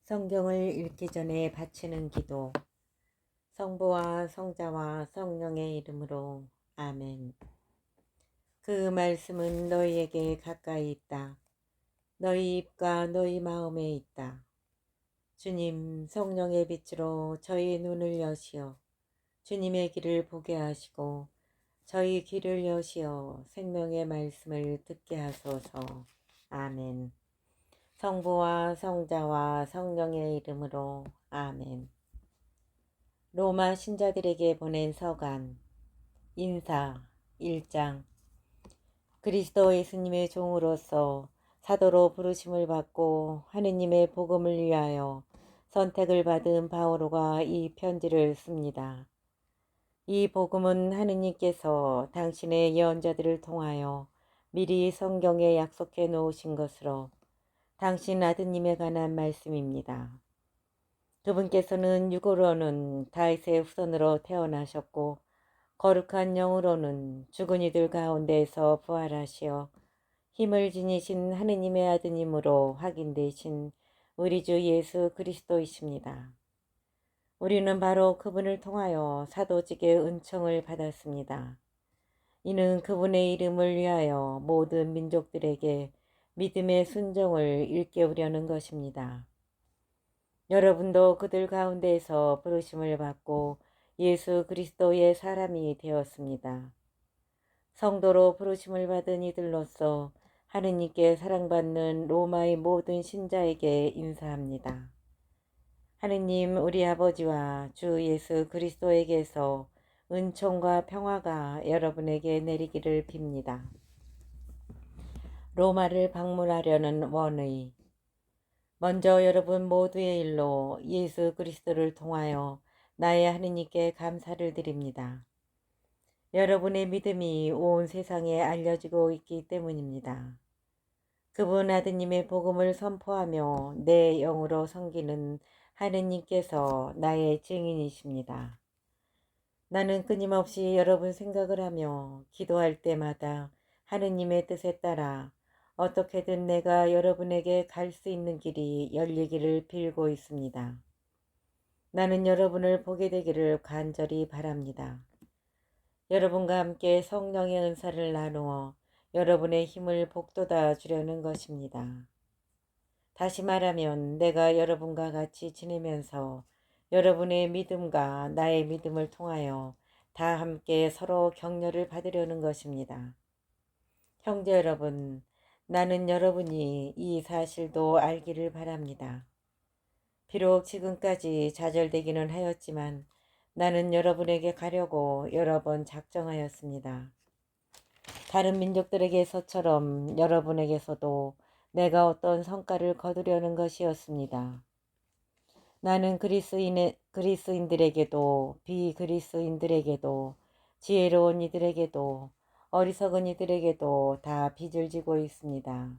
성경을 읽기 전에 바치는 기도. 성부와 성자와 성령의 이름으로 아멘. 그 말씀은 너희에게 가까이 있다. 너희 입과 너희 마음에 있다. 주님, 성령의 빛으로 저희 눈을 여시어 주님의 길을 보게 하시고 저희 귀를 여시어 생명의 말씀을 듣게 하소서. 아멘. 성부와 성자와 성령의 이름으로 아멘. 로마 신자들에게 보낸 서간 인사 1장. 그리스도 예수님의 종으로서 사도로 부르심을 받고 하느님의 복음을 위하여 선택을 받은 바오로가 이 편지를 씁니다. 이 복음은 하느님께서 당신의 예언자들을 통하여 미리 성경에 약속해 놓으신 것으로 당신 아드님에 관한 말씀입니다. 그분께서는 육으로는 다윗의 후손으로 태어나셨고 거룩한 영으로는 죽은 이들 가운데에서 부활하시어 힘을 지니신 하느님의 아드님으로 확인되신 우리 주 예수 그리스도이십니다. 우리는 바로 그분을 통하여 사도직의 은총을 받았습니다. 이는 그분의 이름을 위하여 모든 민족들에게 믿음의 순종을 일깨우려는 것입니다. 여러분도 그들 가운데에서 부르심을 받고 예수 그리스도의 사람이 되었습니다. 성도로 부르심을 받은 이들로서 하느님께 사랑받는 로마의 모든 신자에게 인사합니다. 하느님 우리 아버지와 주 예수 그리스도에게서 은총과 평화가 여러분에게 내리기를 빕니다. 로마를 방문하려는 원의. 먼저 여러분 모두의 일로 예수 그리스도를 통하여 나의 하느님께 감사를 드립니다. 여러분의 믿음이 온 세상에 알려지고 있기 때문입니다. 그분 아드님의 복음을 선포하며 내 영으로 섬기는 하느님께서 나의 증인이십니다. 나는 끊임없이 여러분 생각을 하며 기도할 때마다 하느님의 뜻에 따라 어떻게든 내가 여러분에게 갈 수 있는 길이 열리기를 빌고 있습니다. 나는 여러분을 보게 되기를 간절히 바랍니다. 여러분과 함께 성령의 은사를 나누어 여러분의 힘을 북돋아 주려는 것입니다. 다시 말하면 내가 여러분과 같이 지내면서 여러분의 믿음과 나의 믿음을 통하여 다 함께 서로 격려를 받으려는 것입니다. 형제 여러분, 나는 여러분이 이 사실도 알기를 바랍니다. 비록 지금까지 좌절되기는 하였지만 나는 여러분에게 가려고 여러 번 작정하였습니다. 다른 민족들에게서처럼 여러분에게서도 내가 어떤 성과를 거두려는 것이었습니다. 나는 그리스인들에게도 비그리스인들에게도 지혜로운 이들에게도 어리석은 이들에게도 다 빚을 지고 있습니다.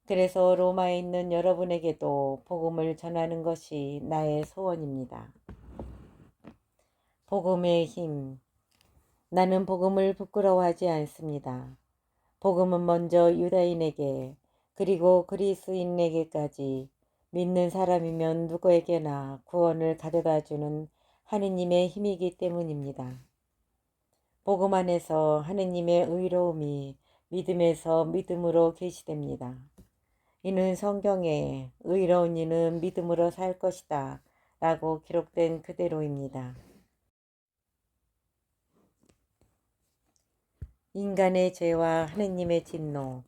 그래서 로마에 있는 여러분에게도 복음을 전하는 것이 나의 소원입니다. 복음의 힘. 나는 복음을 부끄러워하지 않습니다. 복음은 먼저 유다인에게 그리고 그리스인에게까지 믿는 사람이면 누구에게나 구원을 가져다 주는 하느님의 힘이기 때문입니다. 복음 안에서 하느님의 의로움이 믿음에서 믿음으로 계시됩니다. 이는 성경에 의로운 이는 믿음으로 살 것이다 라고 기록된 그대로입니다. 인간의 죄와 하느님의 진노.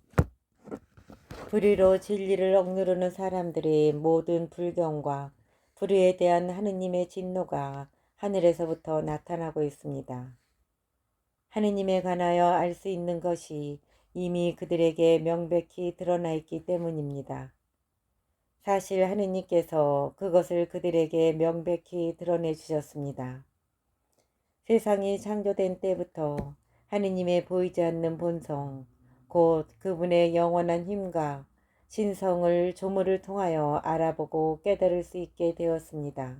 불의로 진리를 억누르는 사람들의 모든 불경과 불의에 대한 하느님의 진노가 하늘에서부터 나타나고 있습니다. 하느님에 관하여 알 수 있는 것이 이미 그들에게 명백히 드러나 있기 때문입니다. 사실 하느님께서 그것을 그들에게 명백히 드러내 주셨습니다. 세상이 창조된 때부터 하느님의 보이지 않는 본성, 곧 그분의 영원한 힘과 신성을 조물을 통하여 알아보고 깨달을 수 있게 되었습니다.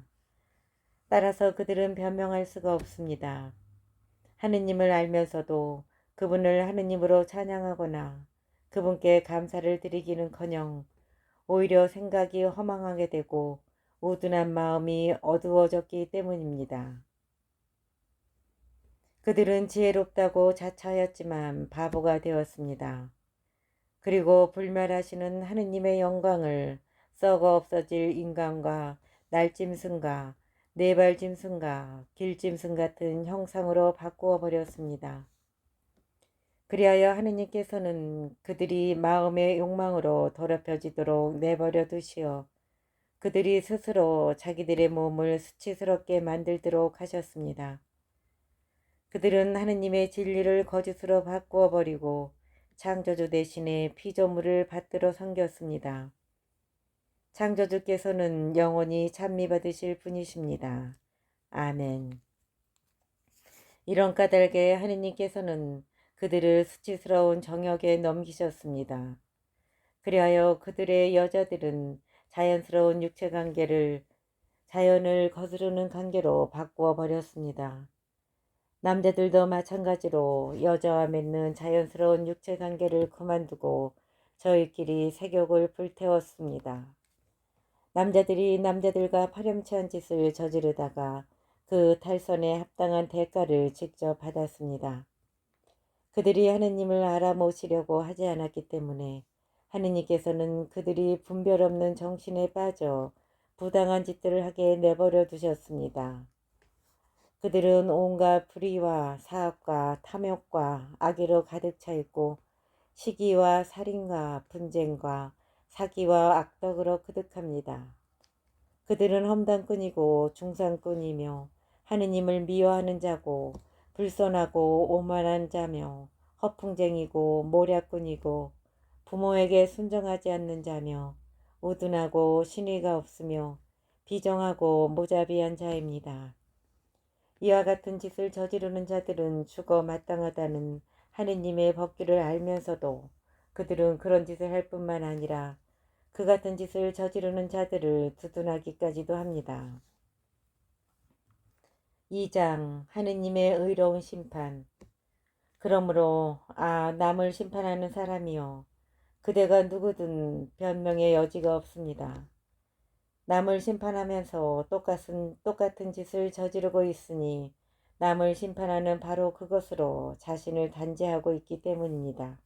따라서 그들은 변명할 수가 없습니다. 하느님을 알면서도 그분을 하느님으로 찬양하거나 그분께 감사를 드리기는커녕 오히려 생각이 허망하게 되고 우둔한 마음이 어두워졌기 때문입니다. 그들은 지혜롭다고 자처하였지만 바보가 되었습니다. 그리고 불멸하시는 하느님의 영광을 썩어 없어질 인간과 날짐승과 네발짐승과 길짐승 같은 형상으로 바꾸어 버렸습니다. 그리하여 하느님께서는 그들이 마음의 욕망으로 더럽혀지도록 내버려 두시어 그들이 스스로 자기들의 몸을 수치스럽게 만들도록 하셨습니다. 그들은 하느님의 진리를 거짓으로 바꾸어 버리고 창조주 대신에 피조물을 받들어 섬겼습니다. 창조주께서는 영원히 찬미받으실 분이십니다. 아멘. 이런 까닭에 하느님께서는 그들을 수치스러운 정역에 넘기셨습니다. 그리하여 그들의 여자들은 자연스러운 육체관계를 자연을 거스르는 관계로 바꾸어 버렸습니다. 남자들도 마찬가지로 여자와 맺는 자연스러운 육체관계를 그만두고 저희끼리 색욕을 불태웠습니다. 남자들이 남자들과 파렴치한 짓을 저지르다가 그 탈선에 합당한 대가를 직접 받았습니다. 그들이 하느님을 알아모시려고 하지 않았기 때문에 하느님께서는 그들이 분별 없는 정신에 빠져 부당한 짓들을 하게 내버려 두셨습니다. 그들은 온갖 불의와 사악과 탐욕과 악의로 가득 차 있고 시기와 살인과 분쟁과 사기와 악덕으로 그득합니다. 그들은 험담꾼이고 중상꾼이며 하느님을 미워하는 자고 불선하고 오만한 자며 허풍쟁이고 모략꾼이고 부모에게 순종하지 않는 자며 우둔하고 신의가 없으며 비정하고 무자비한 자입니다. 이와 같은 짓을 저지르는 자들은 죽어 마땅하다는 하느님의 법규를 알면서도 그들은 그런 짓을 할 뿐만 아니라 그 같은 짓을 저지르는 자들을 두둔하기까지도 합니다. 2장 하느님의 의로운 심판. 그러므로 남을 심판하는 사람이여 그대가 누구든 변명의 여지가 없습니다. 남을 심판하면서 똑같은 짓을 저지르고 있으니 남을 심판하는 바로 그것으로 자신을 단죄하고 있기 때문입니다.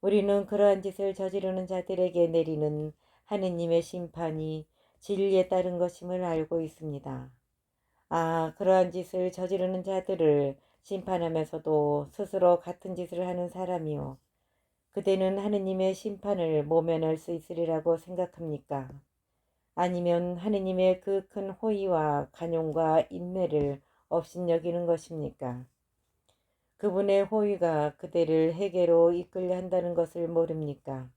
우리는 그러한 짓을 저지르는 자들에게 내리는 하느님의 심판이 진리에 따른 것임을 알고 있습니다. 그러한 짓을 저지르는 자들을 심판하면서도 스스로 같은 짓을 하는 사람이요. 그대는 하느님의 심판을 모면할 수 있으리라고 생각합니까? 아니면 하느님의 그 큰 호의와 간용과 인내를 업신여기는 것입니까? 그분의 호의가 그대를 회개로 이끌려 한다는 것을 모릅니까?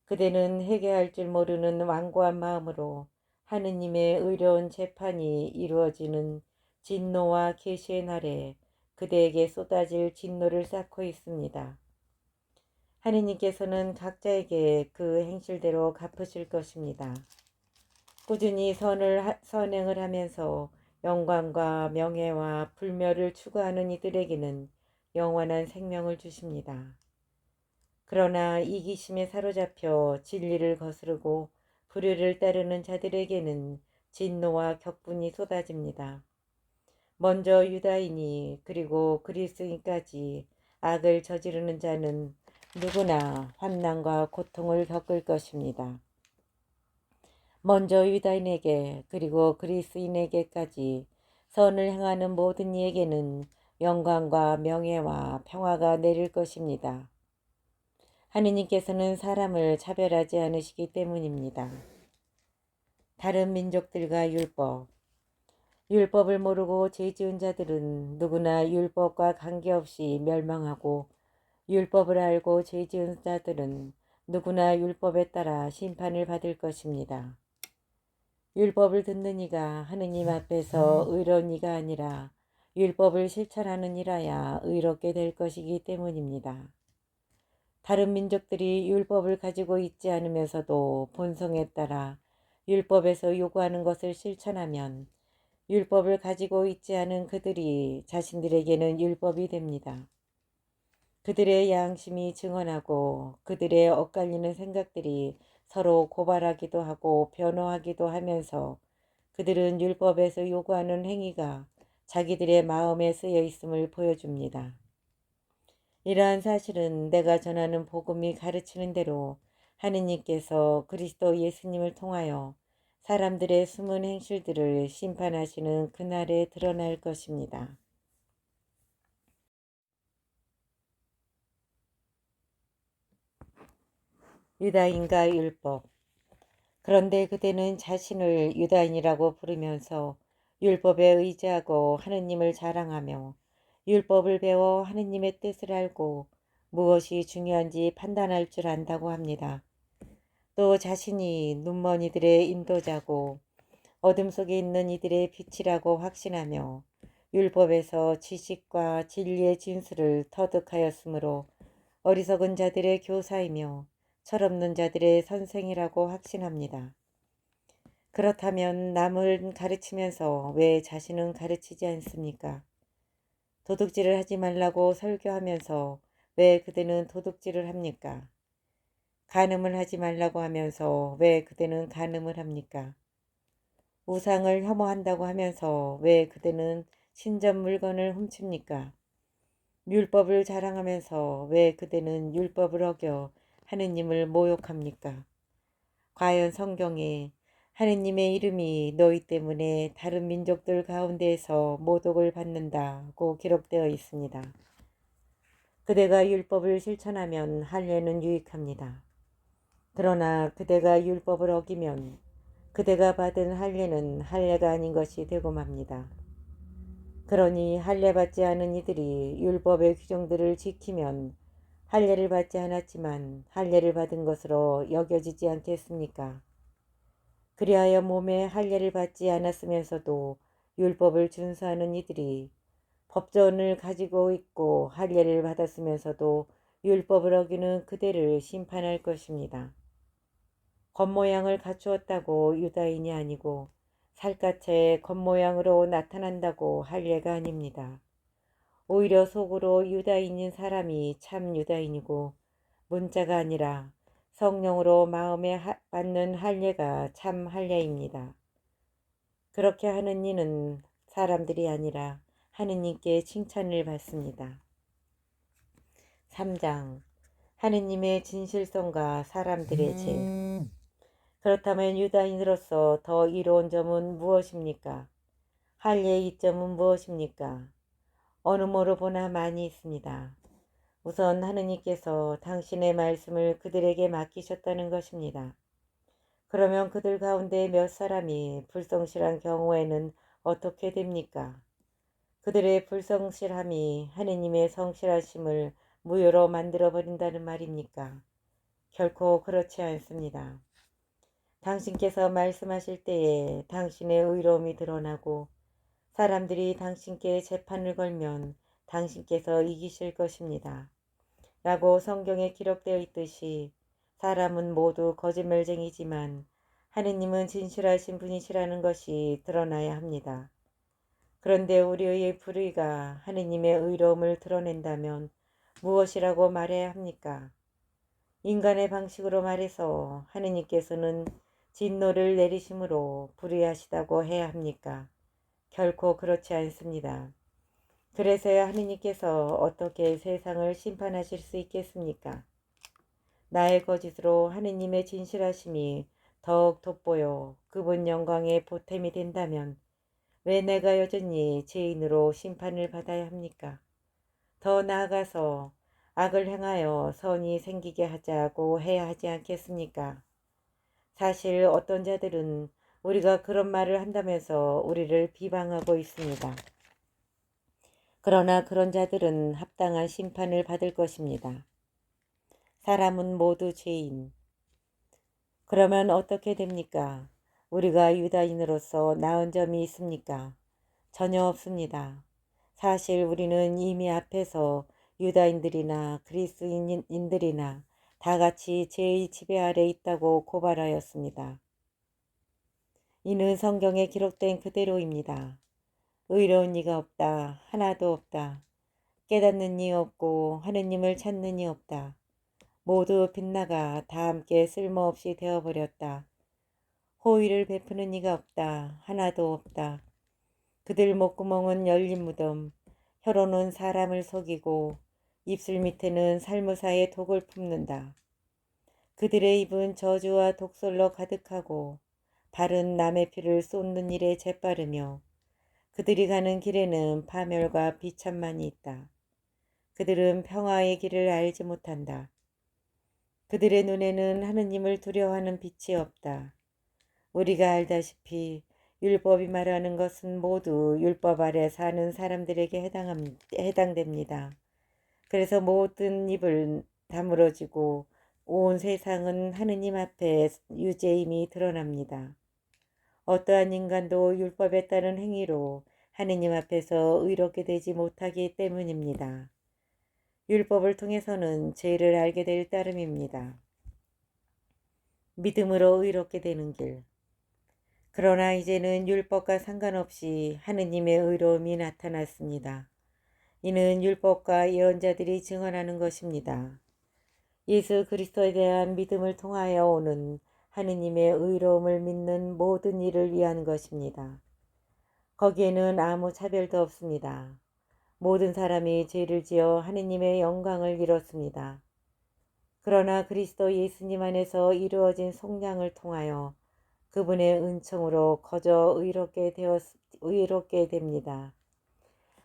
그대는 회개할 줄 모르는 완고한 마음으로 하느님의 의로운 재판이 이루어지는 진노와 계시의 날에 그대에게 쏟아질 진노를 쌓고 있습니다. 하느님께서는 각자에게 그 행실대로 갚으실 것입니다. 꾸준히 선행을 하면서 영광과 명예와 불멸을 추구하는 이들에게는 영원한 생명을 주십니다. 그러나 이기심에 사로잡혀 진리를 거스르고 불의를 따르는 자들에게는 진노와 격분이 쏟아집니다. 먼저 유다인이 그리고 그리스인까지 악을 저지르는 자는 누구나 환난과 고통을 겪을 것입니다. 먼저 유다인에게 그리고 그리스인에게까지 선을 행하는 모든 이에게는 영광과 명예와 평화가 내릴 것입니다. 하느님께서는 사람을 차별하지 않으시기 때문입니다. 다른 민족들과 율법을 모르고 죄지은 자들은 누구나 율법과 관계없이 멸망하고 율법을 알고 죄지은 자들은 누구나 율법에 따라 심판을 받을 것입니다. 율법을 듣는 이가 하느님 앞에서 의로운 이가 아니라 율법을 실천하는 이라야 의롭게 될 것이기 때문입니다. 다른 민족들이 율법을 가지고 있지 않으면서도 본성에 따라 율법에서 요구하는 것을 실천하면 율법을 가지고 있지 않은 그들이 자신들에게는 율법이 됩니다. 그들의 양심이 증언하고 그들의 엇갈리는 생각들이 서로 고발하기도 하고 변호하기도 하면서 그들은 율법에서 요구하는 행위가 자기들의 마음에 쓰여 있음을 보여줍니다. 이러한 사실은 내가 전하는 복음이 가르치는 대로 하느님께서 그리스도 예수님을 통하여 사람들의 숨은 행실들을 심판하시는 그날에 드러날 것입니다. 유다인과 율법. 그런데 그대는 자신을 유다인이라고 부르면서 율법에 의지하고 하느님을 자랑하며 율법을 배워 하느님의 뜻을 알고 무엇이 중요한지 판단할 줄 안다고 합니다. 또 자신이 눈먼 이들의 인도자고 어둠 속에 있는 이들의 빛이라고 확신하며 율법에서 지식과 진리의 진수를 터득하였으므로 어리석은 자들의 교사이며 철없는 자들의 선생이라고 확신합니다. 그렇다면 남을 가르치면서 왜 자신은 가르치지 않습니까? 도둑질을 하지 말라고 설교하면서 왜 그대는 도둑질을 합니까? 간음을 하지 말라고 하면서 왜 그대는 간음을 합니까? 우상을 혐오한다고 하면서 왜 그대는 신전 물건을 훔칩니까? 율법을 자랑하면서 왜 그대는 율법을 어겨 하느님을 모욕합니까? 과연 성경에 하느님의 이름이 너희 때문에 다른 민족들 가운데에서 모독을 받는다고 기록되어 있습니다. 그대가 율법을 실천하면 할례는 유익합니다. 그러나 그대가 율법을 어기면 그대가 받은 할례는 할례가 아닌 것이 되고 맙니다. 그러니 할례 받지 않은 이들이 율법의 규정들을 지키면 할례를 받지 않았지만 할례를 받은 것으로 여겨지지 않겠습니까? 그리하여 몸에 할례를 받지 않았으면서도 율법을 준수하는 이들이 법전을 가지고 있고 할례를 받았으면서도 율법을 어기는 그대를 심판할 것입니다. 겉모양을 갖추었다고 유다인이 아니고 살갗의 겉모양으로 나타난다고 할례가 아닙니다. 오히려 속으로 유다인인 사람이 참 유다인이고 문자가 아니라 성령으로 마음에 받는 할례가 참 할례입니다. 그렇게 하는 이는 사람들이 아니라 하느님께 칭찬을 받습니다. 3장 하느님의 진실성과 사람들의 죄. 그렇다면 유다인으로서 더 이로운 점은 무엇입니까? 할례의 이점은 무엇입니까? 어느 모로 보나 많이 있습니다. 우선 하느님께서 당신의 말씀을 그들에게 맡기셨다는 것입니다. 그러면 그들 가운데 몇 사람이 불성실한 경우에는 어떻게 됩니까? 그들의 불성실함이 하느님의 성실하심을 무효로 만들어버린다는 말입니까? 결코 그렇지 않습니다. 당신께서 말씀하실 때에 당신의 의로움이 드러나고 사람들이 당신께 재판을 걸면 당신께서 이기실 것입니다. 라고 성경에 기록되어 있듯이 사람은 모두 거짓말쟁이지만 하느님은 진실하신 분이시라는 것이 드러나야 합니다. 그런데 우리의 불의가 하느님의 의로움을 드러낸다면 무엇이라고 말해야 합니까? 인간의 방식으로 말해서 하느님께서는 진노를 내리심으로 불의하시다고 해야 합니까? 결코 그렇지 않습니다. 그래서야 하느님께서 어떻게 세상을 심판하실 수 있겠습니까? 나의 거짓으로 하느님의 진실하심이 더욱 돋보여 그분 영광의 보탬이 된다면 왜 내가 여전히 죄인으로 심판을 받아야 합니까? 더 나아가서 악을 행하여 선이 생기게 하자고 해야 하지 않겠습니까? 사실 어떤 자들은 우리가 그런 말을 한다면서 우리를 비방하고 있습니다. 그러나 그런 자들은 합당한 심판을 받을 것입니다. 사람은 모두 죄인. 그러면 어떻게 됩니까? 우리가 유다인으로서 나은 점이 있습니까? 전혀 없습니다. 사실 우리는 이미 앞에서 유다인들이나 그리스인들이나 다 같이 죄의 지배 아래 있다고 고발하였습니다. 이는 성경에 기록된 그대로입니다. 의로운 이가 없다. 하나도 없다. 깨닫는 이 없고 하느님을 찾는 이 없다. 모두 빗나가 다 함께 쓸모없이 되어버렸다. 호의를 베푸는 이가 없다. 하나도 없다. 그들 목구멍은 열린 무덤, 혀로는 사람을 속이고 입술 밑에는 살무사의 독을 품는다. 그들의 입은 저주와 독설로 가득하고 발은 남의 피를 쏟는 일에 재빠르며 그들이 가는 길에는 파멸과 비참만이 있다. 그들은 평화의 길을 알지 못한다. 그들의 눈에는 하느님을 두려워하는 빛이 없다. 우리가 알다시피 율법이 말하는 것은 모두 율법 아래 사는 사람들에게 해당됩니다. 그래서 모든 입을 다물어지고 온 세상은 하느님 앞에 유죄임이 드러납니다. 어떠한 인간도 율법에 따른 행위로 하느님 앞에서 의롭게 되지 못하기 때문입니다. 율법을 통해서는 죄를 알게 될 따름입니다. 믿음으로 의롭게 되는 길. 그러나 이제는 율법과 상관없이 하느님의 의로움이 나타났습니다. 이는 율법과 예언자들이 증언하는 것입니다. 예수 그리스도에 대한 믿음을 통하여 오는 하느님의 의로움을 믿는 모든 일을 위한 것입니다. 거기에는 아무 차별도 없습니다. 모든 사람이 죄를 지어 하느님의 영광을 잃었습니다. 그러나 그리스도 예수님 안에서 이루어진 속량을 통하여 그분의 은총으로 거저 의롭게 됩니다.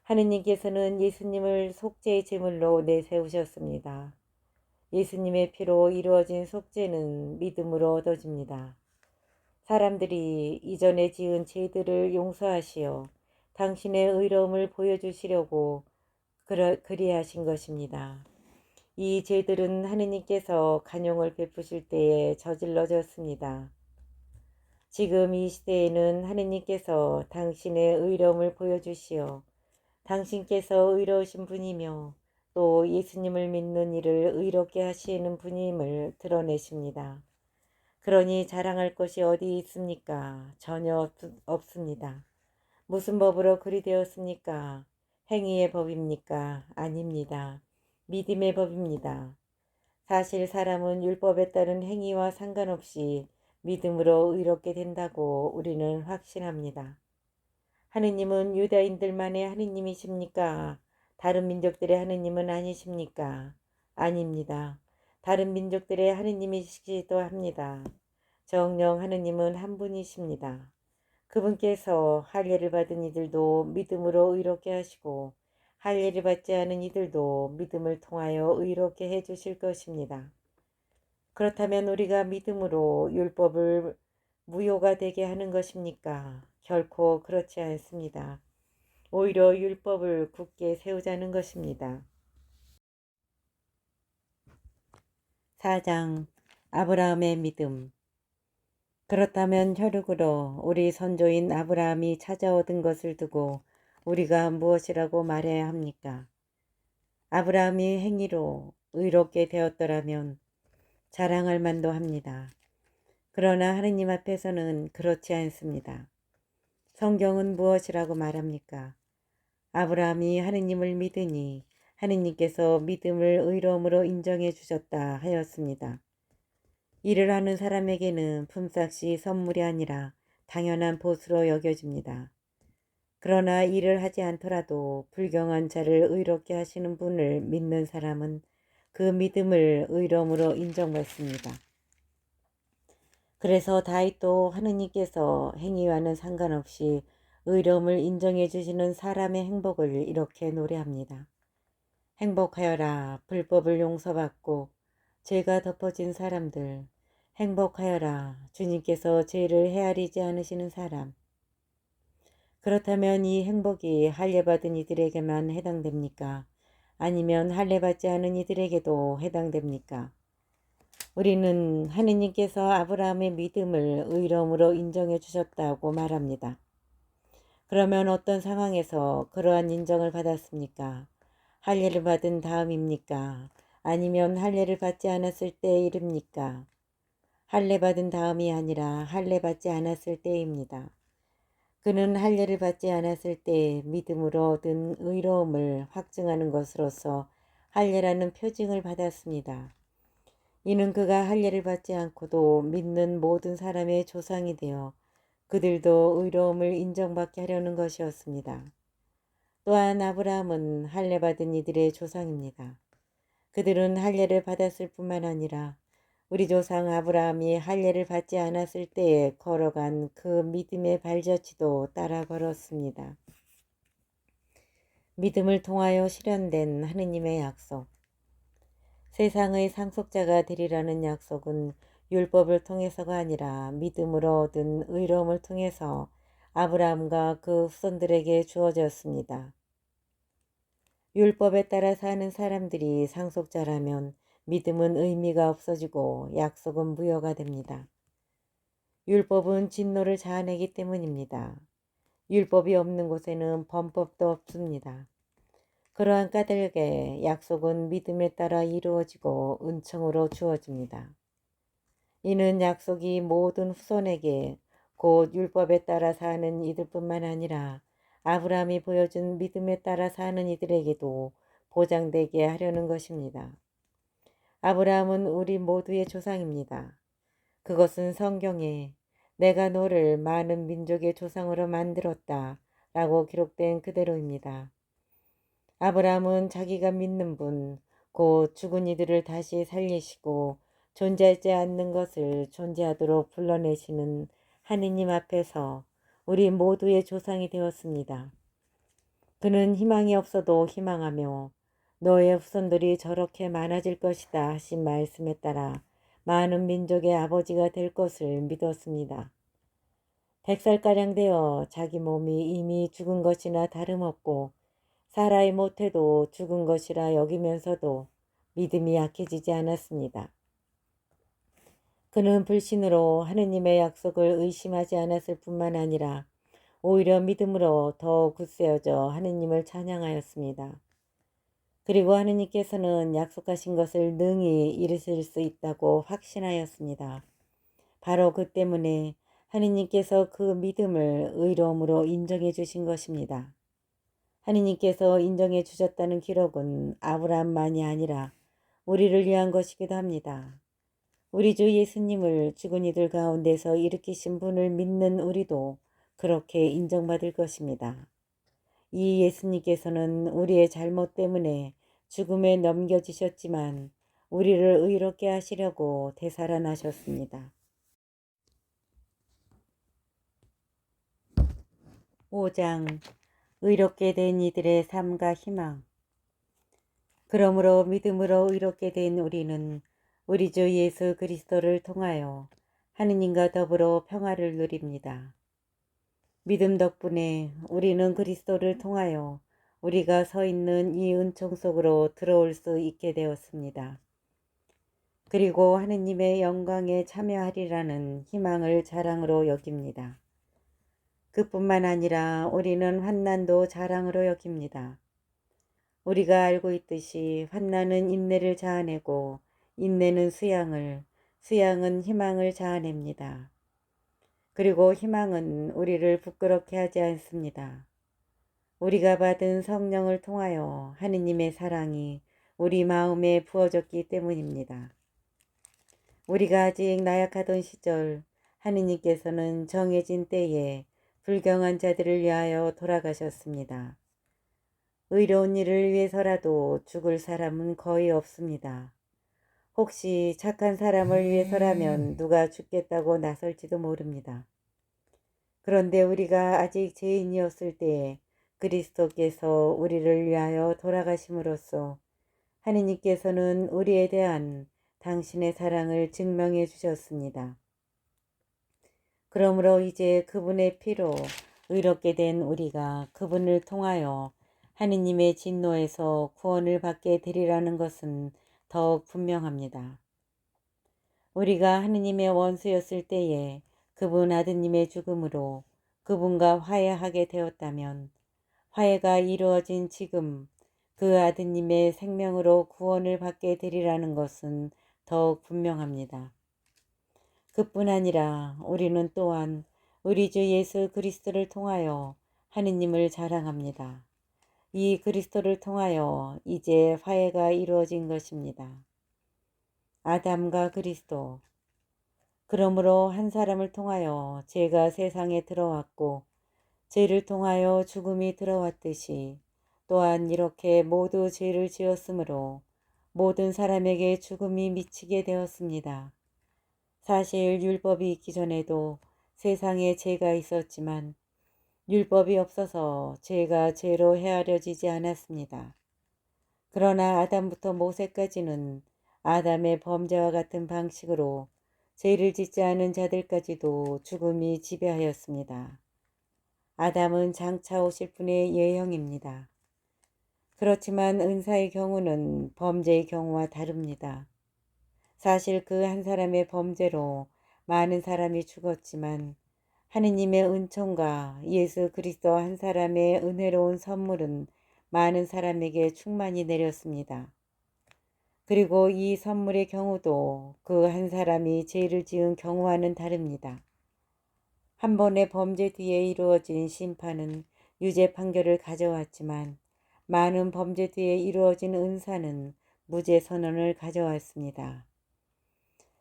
하느님께서는 예수님을 속죄의 제물로 내세우셨습니다. 예수님의 피로 이루어진 속죄는 믿음으로 얻어집니다. 사람들이 이전에 지은 죄들을 용서하시어 당신의 의로움을 보여주시려고 그리하신 것입니다. 이 죄들은 하느님께서 간용을 베푸실 때에 저질러졌습니다. 지금 이 시대에는 하느님께서 당신의 의로움을 보여주시어 당신께서 의로우신 분이며 또 예수님을 믿는 이를 의롭게 하시는 분임을 드러내십니다. 그러니 자랑할 것이 어디 있습니까? 전혀 없습니다. 무슨 법으로 그리 되었습니까? 행위의 법입니까? 아닙니다. 믿음의 법입니다. 사실 사람은 율법에 따른 행위와 상관없이 믿음으로 의롭게 된다고 우리는 확신합니다. 하느님은 유다인들만의 하느님이십니까? 다른 민족들의 하느님은 아니십니까? 아닙니다. 다른 민족들의 하느님이시기도 합니다. 정녕 하느님은 한 분이십니다. 그분께서 할례를 받은 이들도 믿음으로 의롭게 하시고 할례를 받지 않은 이들도 믿음을 통하여 의롭게 해 주실 것입니다. 그렇다면 우리가 믿음으로 율법을 무효가 되게 하는 것입니까? 결코 그렇지 않습니다. 오히려 율법을 굳게 세우자는 것입니다. 4장 아브라함의 믿음. 그렇다면 혈육으로 우리 선조인 아브라함이 찾아 얻은 것을 두고 우리가 무엇이라고 말해야 합니까? 아브라함이 행위로 의롭게 되었더라면 자랑할 만도 합니다. 그러나 하느님 앞에서는 그렇지 않습니다. 성경은 무엇이라고 말합니까? 아브라함이 하느님을 믿으니 하느님께서 믿음을 의로움으로 인정해 주셨다 하였습니다. 일을 하는 사람에게는 품삯이 선물이 아니라 당연한 보수로 여겨집니다. 그러나 일을 하지 않더라도 불경한 자를 의롭게 하시는 분을 믿는 사람은 그 믿음을 의로움으로 인정받습니다. 그래서 다윗도 하느님께서 행위와는 상관없이 의로움을 인정해 주시는 사람의 행복을 이렇게 노래합니다. 행복하여라 불법을 용서받고 죄가 덮어진 사람들. 행복하여라 주님께서 죄를 헤아리지 않으시는 사람. 그렇다면 이 행복이 할례받은 이들에게만 해당됩니까? 아니면 할례받지 않은 이들에게도 해당됩니까? 우리는 하느님께서 아브라함의 믿음을 의로움으로 인정해 주셨다고 말합니다. 그러면 어떤 상황에서 그러한 인정을 받았습니까? 할례를 받은 다음입니까? 아니면 할례를 받지 않았을 때일입니까? 할례 받은 다음이 아니라 할례 받지 않았을 때입니다. 그는 할례를 받지 않았을 때 믿음으로 얻은 의로움을 확증하는 것으로서 할례라는 표징을 받았습니다. 이는 그가 할례를 받지 않고도 믿는 모든 사람의 조상이 되어 그들도 의로움을 인정받게 하려는 것이었습니다. 또한 아브라함은 할례 받은 이들의 조상입니다. 그들은 할례를 받았을 뿐만 아니라 우리 조상 아브라함이 할례를 받지 않았을 때에 걸어간 그 믿음의 발자취도 따라 걸었습니다. 믿음을 통하여 실현된 하느님의 약속. 세상의 상속자가 되리라는 약속은 율법을 통해서가 아니라 믿음으로 얻은 의로움을 통해서 아브라함과 그 후손들에게 주어졌습니다. 율법에 따라 사는 사람들이 상속자라면 믿음은 의미가 없어지고 약속은 무효가 됩니다. 율법은 진노를 자아내기 때문입니다. 율법이 없는 곳에는 범법도 없습니다. 그러한 까닭에 약속은 믿음에 따라 이루어지고 은총으로 주어집니다. 이는 약속이 모든 후손에게 곧 율법에 따라 사는 이들뿐만 아니라 아브라함이 보여준 믿음에 따라 사는 이들에게도 보장되게 하려는 것입니다. 아브라함은 우리 모두의 조상입니다. 그것은 성경에 내가 너를 많은 민족의 조상으로 만들었다 라고 기록된 그대로입니다. 아브라함은 자기가 믿는 분, 곧 죽은 이들을 다시 살리시고 존재하지 않는 것을 존재하도록 불러내시는 하느님 앞에서 우리 모두의 조상이 되었습니다. 그는 희망이 없어도 희망하며 너의 후손들이 저렇게 많아질 것이다 하신 말씀에 따라 많은 민족의 아버지가 될 것을 믿었습니다. 100살가량 되어 자기 몸이 이미 죽은 것이나 다름없고 살아야 못해도 죽은 것이라 여기면서도 믿음이 약해지지 않았습니다. 그는 불신으로 하느님의 약속을 의심하지 않았을 뿐만 아니라 오히려 믿음으로 더 굳세어져 하느님을 찬양하였습니다. 그리고 하느님께서는 약속하신 것을 능히 이루실 수 있다고 확신하였습니다. 바로 그 때문에 하느님께서 그 믿음을 의로움으로 인정해 주신 것입니다. 하느님께서 인정해 주셨다는 기록은 아브라함만이 아니라 우리를 위한 것이기도 합니다. 우리 주 예수님을 죽은 이들 가운데서 일으키신 분을 믿는 우리도 그렇게 인정받을 것입니다. 이 예수님께서는 우리의 잘못 때문에 죽음에 넘겨지셨지만 우리를 의롭게 하시려고 되살아나셨습니다. 5장 의롭게 된 이들의 삶과 희망. 그러므로 믿음으로 의롭게 된 우리는 우리 주 예수 그리스도를 통하여 하느님과 더불어 평화를 누립니다. 믿음 덕분에 우리는 그리스도를 통하여 우리가 서 있는 이 은총 속으로 들어올 수 있게 되었습니다. 그리고 하느님의 영광에 참여하리라는 희망을 자랑으로 여깁니다. 그뿐만 아니라 우리는 환난도 자랑으로 여깁니다. 우리가 알고 있듯이 환난은 인내를 자아내고 인내는 수양은 희망을 자아냅니다. 그리고 희망은 우리를 부끄럽게 하지 않습니다. 우리가 받은 성령을 통하여 하느님의 사랑이 우리 마음에 부어졌기 때문입니다. 우리가 아직 나약하던 시절 하느님께서는 정해진 때에 불경한 자들을 위하여 돌아가셨습니다. 의로운 일을 위해서라도 죽을 사람은 거의 없습니다. 혹시 착한 사람을 위해서라면 누가 죽겠다고 나설지도 모릅니다. 그런데 우리가 아직 죄인이었을 때에 그리스도께서 우리를 위하여 돌아가심으로써 하느님께서는 우리에 대한 당신의 사랑을 증명해 주셨습니다. 그러므로 이제 그분의 피로 의롭게 된 우리가 그분을 통하여 하느님의 진노에서 구원을 받게 되리라는 것은 더욱 분명합니다. 우리가 하느님의 원수였을 때에 그분 아드님의 죽음으로 그분과 화해하게 되었다면 화해가 이루어진 지금 그 아드님의 생명으로 구원을 받게 되리라는 것은 더욱 분명합니다. 그뿐 아니라 우리는 또한 우리 주 예수 그리스도를 통하여 하느님을 자랑합니다. 이 그리스도를 통하여 이제 화해가 이루어진 것입니다. 아담과 그리스도. 그러므로 한 사람을 통하여 죄가 세상에 들어왔고 죄를 통하여 죽음이 들어왔듯이 또한 이렇게 모두 죄를 지었으므로 모든 사람에게 죽음이 미치게 되었습니다. 사실 율법이 있기 전에도 세상에 죄가 있었지만 율법이 없어서 죄가 죄로 헤아려지지 않았습니다. 그러나 아담부터 모세까지는 아담의 범죄와 같은 방식으로 죄를 짓지 않은 자들까지도 죽음이 지배하였습니다. 아담은 장차 오실 분의 예형입니다. 그렇지만 은사의 경우는 범죄의 경우와 다릅니다. 사실 그 한 사람의 범죄로 많은 사람이 죽었지만 하느님의 은총과 예수 그리스도 한 사람의 은혜로운 선물은 많은 사람에게 충만히 내렸습니다. 그리고 이 선물의 경우도 그 한 사람이 죄를 지은 경우와는 다릅니다. 한 번의 범죄 뒤에 이루어진 심판은 유죄 판결을 가져왔지만 많은 범죄 뒤에 이루어진 은사는 무죄 선언을 가져왔습니다.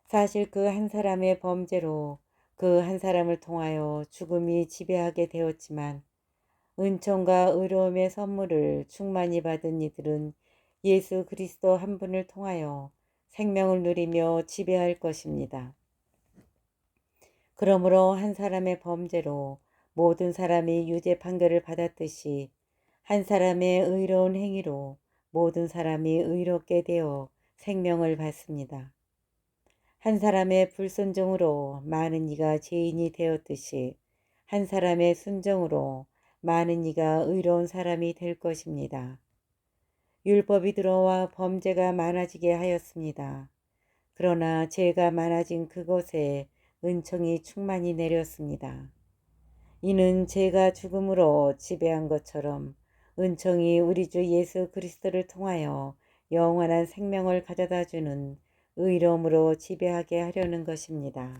사실 그 한 사람의 범죄로 그 한 사람을 통하여 죽음이 지배하게 되었지만 은총과 의로움의 선물을 충만히 받은 이들은 예수 그리스도 한 분을 통하여 생명을 누리며 지배할 것입니다. 그러므로 한 사람의 범죄로 모든 사람이 유죄 판결을 받았듯이 한 사람의 의로운 행위로 모든 사람이 의롭게 되어 생명을 받습니다. 한 사람의 불순종으로 많은 이가 죄인이 되었듯이 한 사람의 순종으로 많은 이가 의로운 사람이 될 것입니다. 율법이 들어와 범죄가 많아지게 하였습니다. 그러나 죄가 많아진 그곳에 은총이 충만히 내렸습니다. 이는 죄가 죽음으로 지배한 것처럼 은총이 우리 주 예수 그리스도를 통하여 영원한 생명을 가져다주는 의로움으로 지배하게 하려는 것입니다.